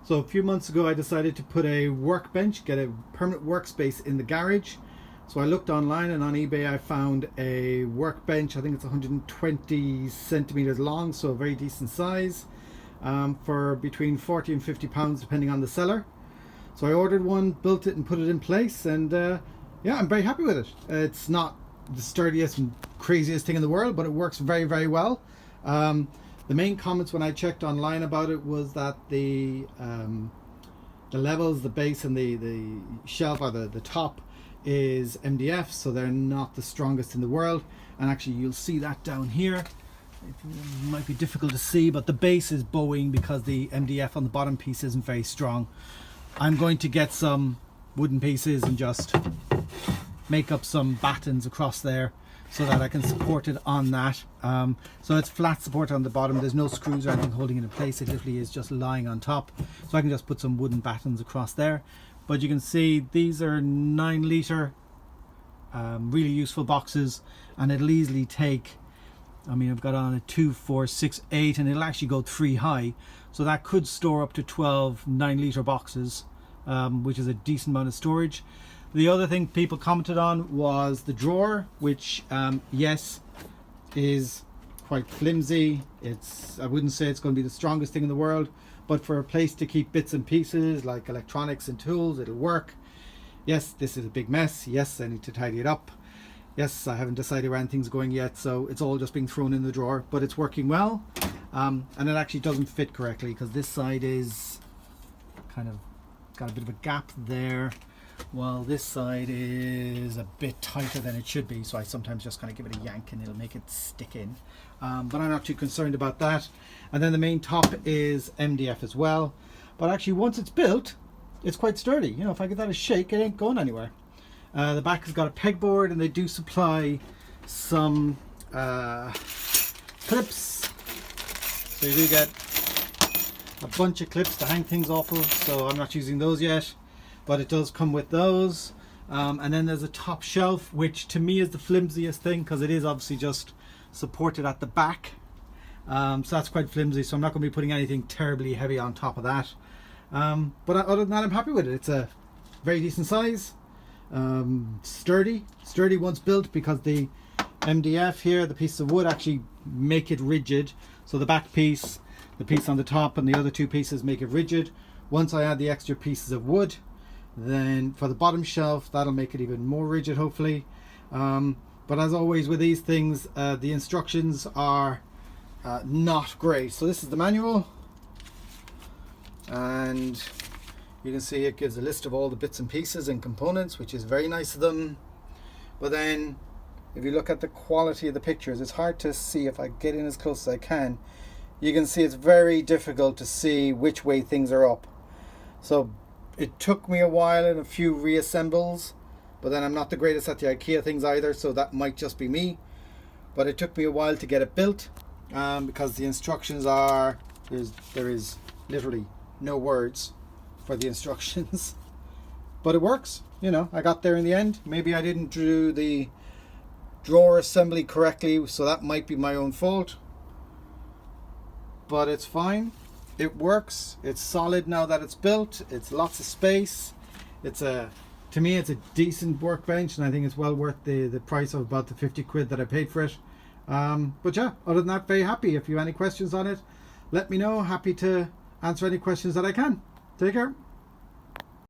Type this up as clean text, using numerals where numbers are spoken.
So a few months ago I decided to put a workbench, get a permanent workspace in the garage. So I looked online, and on eBay I found a workbench. I think it's 120 centimeters long, so a very decent size, for between 40 and 50 pounds depending on the seller. So I ordered one, built it and put it in place, and yeah, I'm very happy with it. It's not the sturdiest and craziest thing in the world, but it works very, very well. The main comments when I checked online about it was that the levels, the base and the shelf, or the top, is MDF, so they're not the strongest in the world. And actually you'll see that down here. It might be difficult to see, but the base is bowing because the MDF on the bottom piece isn't very strong. I'm going to get some wooden pieces and just make up some battens across there so that I can support it on that. So it's flat support on the bottom. There's no screws or anything holding it in place. It literally is just lying on top. So I can just put some wooden battens across there. But you can see these are 9-litre, really useful boxes, and it'll easily take, I mean, I've got on a 2, 4, 6, 8, and it'll actually go 3 high. So that could store up to 12 9-litre boxes, which is a decent amount of storage. The other thing people commented on was the drawer, which yes, is quite flimsy. I wouldn't say it's going to be the strongest thing in the world, but for a place to keep bits and pieces like electronics and tools, it'll work. Yes, this is a big mess. Yes, I need to tidy it up. Yes, I haven't decided where anything's going yet, so it's all just being thrown in the drawer, but it's working well. And it actually doesn't fit correctly because this side is kind of got a bit of a gap there, while this side is a bit tighter than it should be. So I sometimes just kind of give it a yank and it'll make it stick in. But I'm not too concerned about that. And then the main top is MDF as well. But actually once it's built, it's quite sturdy. You know, if I give that a shake, it ain't going anywhere. The back has got a pegboard, and they do supply some clips. So you do get a bunch of clips to hang things off of. So I'm not using those yet, but it does come with those. And then there's a top shelf, which to me is the flimsiest thing because it is obviously just supported at the back. So that's quite flimsy, so I'm not going to be putting anything terribly heavy on top of that. But other than that, I'm happy with it. It's a very decent size, sturdy once built, because the MDF here, the pieces of wood, actually make it rigid. So the back piece, the piece on the top, and the other two pieces make it rigid. Once I add the extra pieces of wood, then for the bottom shelf, that'll make it even more rigid, hopefully. But as always with these things, the instructions are not great. So this is the manual, and you can see it gives a list of all the bits and pieces and components, which is very nice of them. But then if you look at the quality of the pictures, it's hard to see. If I get in as close as I can, you can see it's very difficult to see which way things are up. So it took me a while and a few reassembles, but then I'm not the greatest at the IKEA things either, so that might just be me. But it took me a while to get it built, because the instructions are, there is literally no words for the instructions. But it works, you know, I got there in the end. Maybe I didn't do the drawer assembly correctly, so that might be my own fault. But it's fine. It works. It's solid now that it's built. It's lots of space. To me, it's a decent workbench, and I think it's well worth the price of about the 50 quid that I paid for it. But yeah, other than that, very happy. If you have any questions on it, let me know. Happy to answer any questions that I can. Take care.